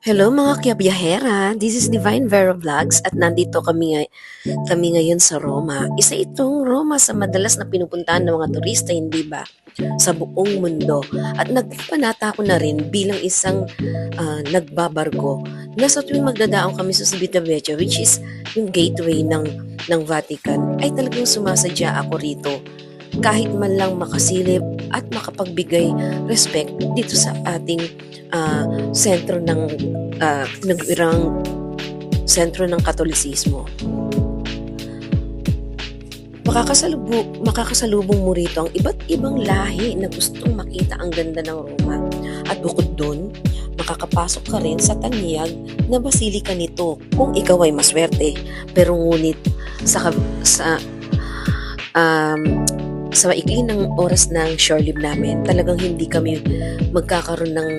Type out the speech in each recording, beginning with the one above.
Hello mga kabiyahera, this is Divine Vera Vlogs at nandito kami ngayon sa Roma. Isa itong Roma sa madalas na pinupuntahan ng mga turista, hindi ba? Sa buong mundo. At nagpanata ko na rin bilang isang nagbabarko na sa tuwing magdadaong kami sa Civitavecchia, which is yung gateway ng Vatican, ay talagang sumasadya ako rito kahit man lang makasilip at makapagbigay respect dito sa ating sentro ng nag-irang sentro ng Katolisismo. Makakasalubong mo rito ang iba't ibang lahi na gustong makita ang ganda ng Roma. At bukod doon, makakapasok ka rin sa tanyag na basilika nito kung ikaw ay maswerte. Pero ngunit sa maikli ng oras ng shore leave namin, talagang hindi kami magkakaroon ng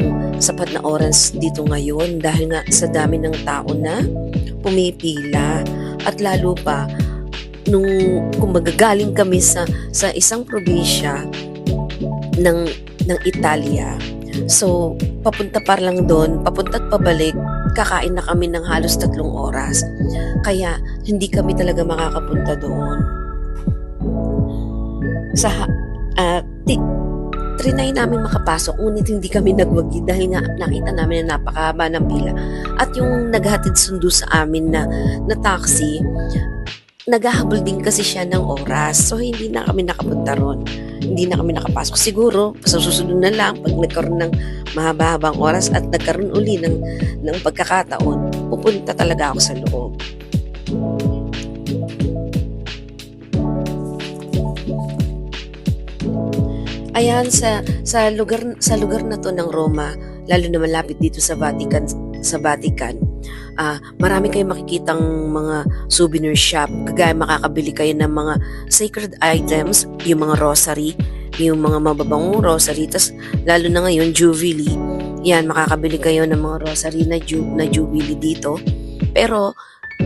sapat na oras dito ngayon dahil nga sa dami ng tao na pumipila. At lalo pa, kung magagaling kami sa isang probinsya ng Italia. So, papunta pa lang doon, papunta at pabalik, kakain na kami ng halos 3 oras. Kaya, hindi kami talaga makakapunta doon. Trinay namin makapasok, ngunit hindi kami nagwagi dahil nga nakita namin na napakahaba ng pila. At yung naghatid sundo sa amin na taxi, naghahabol din kasi siya ng oras. So, hindi na kami nakapunta ron. Hindi na kami nakapasok. Siguro, sa susunod na lang, pag nagkaroon ng mahaba-habang oras at nagkaroon uli ng pagkakataon, pupunta talaga ako sa loob. Ayan, sa lugar na to ng Roma, lalo na malapit dito sa Vatican, marami kayong makikitang mga souvenir shop. Kagaya makakabili kayo ng mga sacred items, yung mga rosary, yung mga mababangong rosary, tas lalo na ngayon Jubilee. Yan, makakabili kayo ng mga rosary na Jubilee dito. Pero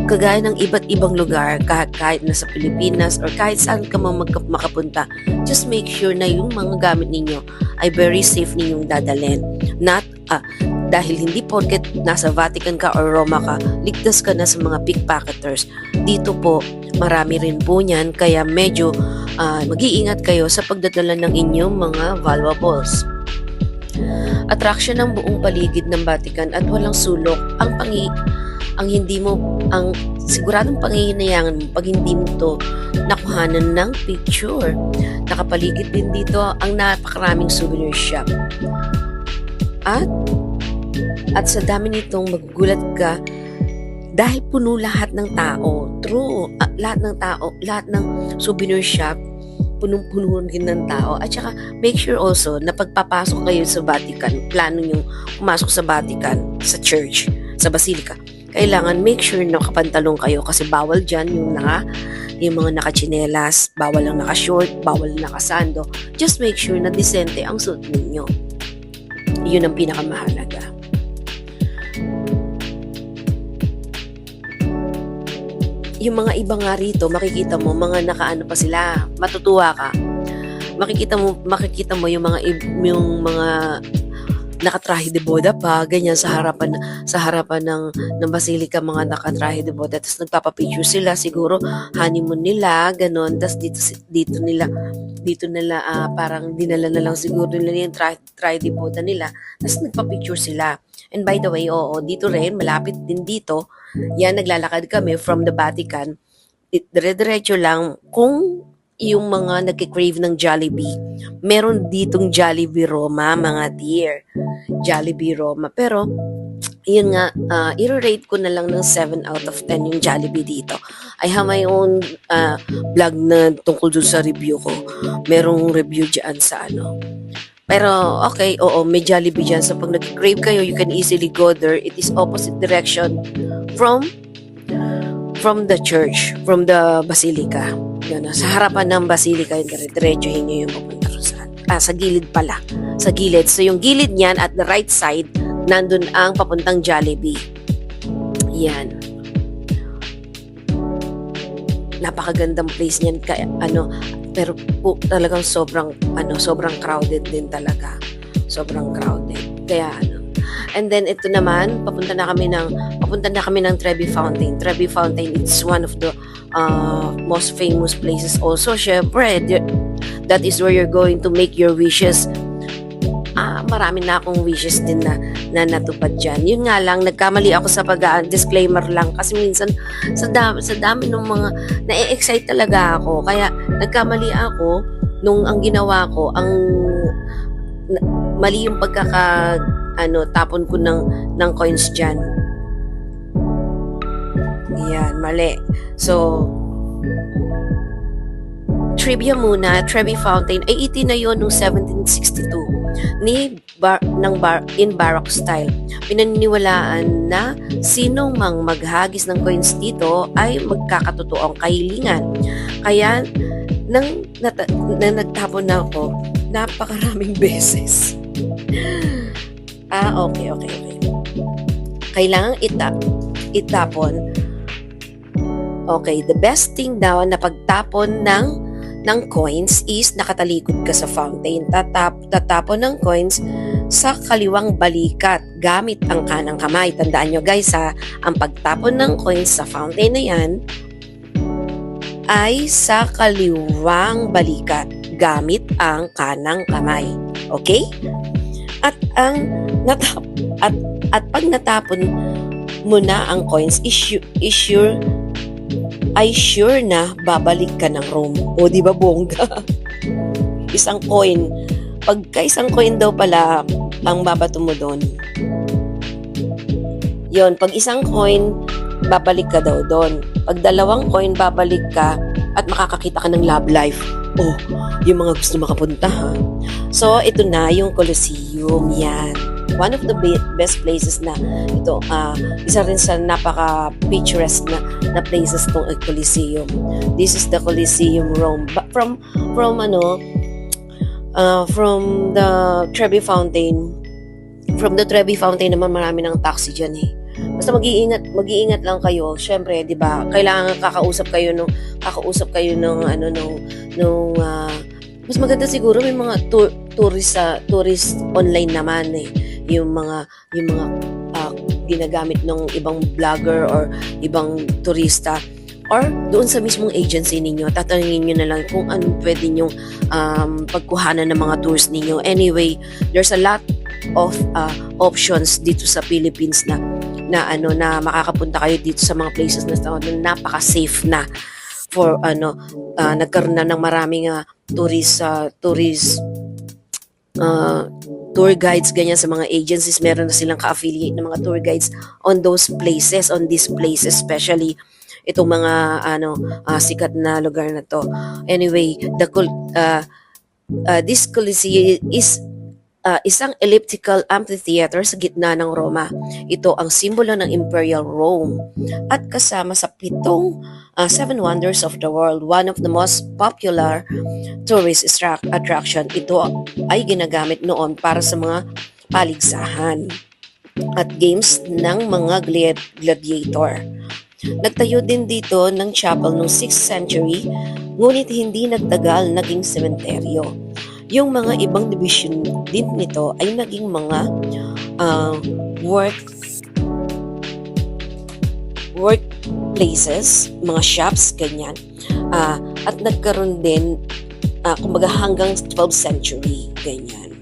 kagaya ng iba't ibang lugar, kahit nasa Pilipinas or kahit saan ka makapunta, just make sure na yung mga gamit ninyo ay very safe ninyong dadalhin. Dahil hindi porket nasa Vatican ka or Roma ka, ligtas ka na sa mga pickpocketers. Dito po, marami rin po niyan, kaya medyo mag-iingat kayo sa pagdadala ng inyong mga valuables. Attraction ng buong paligid ng Vatican at walang sulok ang siguradong panghihinayang mo pag hindi mo to nakuhanan ng picture. Nakapaligid din dito ang napakaraming souvenir shop. At sa dami nitong magugulat ka dahil puno lahat ng tao. True, lahat ng souvenir shop punong-puno rin ng tao. At saka make sure also na pagpapasok kayo sa Vatican, plano nyo pumasok sa Vatican, sa church, sa Basilica, kailangan make sure na nakapantalong kayo kasi bawal dyan yung mga nakachinelas, bawal lang naka-short, bawal nakasando. Just make sure na disente ang suot ninyo. Yun ang pinakamahalaga. Yung mga iba nga rito, makikita mo, mga nakaano pa sila, matutuwa ka. Makikita mo yung mga nakatrahe de boda pa, ganyan sa harapan ng basilika, mga nakatrahe de boda, tapos nagpapapicture sila, siguro honeymoon nila, ganon, tapos dito nila parang dinala na lang siguro nila yung trahe de boda nila, tapos nagpapicture sila. And by the way, dito rin, malapit din dito, yan, naglalakad kami from the Vatican, dire-diretso lang. Kung yung mga nagkikrave ng Jollibee, meron ditong Jollibee Roma, mga dear. Jollibee Roma. Pero, yun nga, i-rate ko na lang ng 7 out of 10 yung Jollibee dito. I have my own vlog na tungkol dun sa review ko. Merong review dyan sa Pero, okay, may Jollibee dyan. So, pag nag-crave kayo, you can easily go there. It is opposite direction from the church, from the Basilica. Yun, sa harapan ng Basilica, yung diretsuhin nyo yung papunta rin sa gilid pala. Sa gilid. So, yung gilid niyan at the right side, nandun ang papuntang Jollibee. Yan. Napakagandang place niyan. Pero talagang sobrang crowded din talaga. Sobrang crowded. Kaya And then ito naman, papunta na kami ng Trevi Fountain. Trevi Fountain, it's one of the most famous places also. Syempre, that is where you're going to make your wishes. Marami na akong wishes din na natupad dyan. Yun nga lang, nagkamali ako sa disclaimer lang kasi minsan sa dami ng mga na-excite talaga ako. Kaya nagkamali ako nung ang ginawa ko, mali yung tapon ko ng coins dyan. Yan, mali. So, trivia muna, Trevi Fountain ay itinayo noong 1762 in Baroque style. Pinaniniwalaan na sinong mang maghagis ng coins dito ay magkakatotoong kahilingan. Kaya nang nagtapon na ako, napakaraming beses. Okay. Kailangang itapon. Okay, the best thing daw na pagtapon ng coins is nakatalikod ka sa fountain. Tatapon ng coins sa kaliwang balikat gamit ang kanang kamay. Tandaan nyo guys ang pagtapon ng coins sa fountain na yan ay sa kaliwang balikat gamit ang kanang kamay. Okay? At pag natapon mo na ang coins, sure na babalik ka ng Rome. O di ba bongga? Isang coin. Pagka isang coin daw pala ang babato mo doon. Yon, pag isang coin, babalik ka daw doon. Pag dalawang coin, babalik ka at makakakita ka ng love life. Oh, yung mga gusto makapunta ha. So, ito na yung Colosseum. Yan. One of the best places na ito. Isa rin sa napaka-picturesque na places tong Colosseum. This is the Colosseum Rome. From the Trevi Fountain. From the Trevi Fountain naman marami ng taxi dyan eh. Basta mag-iingat lang kayo. Syempre, 'di ba? Kailangan kakausap kayo nung mas maganda siguro may mga tourist online naman eh. Yung mga ginagamit ng ibang vlogger or ibang turista or doon sa mismong agency ninyo, tatanungin nyo na lang kung anong pwede nyong pagkuhanan ng mga tours ninyo. Anyway, there's a lot of options dito sa Philippines na makakapunta kayo dito sa mga places na napaka-safe na for nagkaroon na ng maraming tour guides ganyan sa mga agencies. Meron na silang ka-affiliate ng mga tour guides on these places especially itong mga sikat na lugar na to. Anyway, this Colosseum is isang elliptical amphitheater sa gitna ng Roma. Ito ang simbolo ng Imperial Rome at kasama sa 7 wonders of the world, one of the most popular tourist attraction. Ito ay ginagamit noon para sa mga paligsahan at games ng mga gladiator. Nagtayo din dito ng chapel noong 6th century, ngunit hindi nagtagal naging sementeryo. Yung mga ibang division din nito ay naging mga workplaces, mga shops, ganyan. At nagkaroon din, kumbaga hanggang 12th century, ganyan.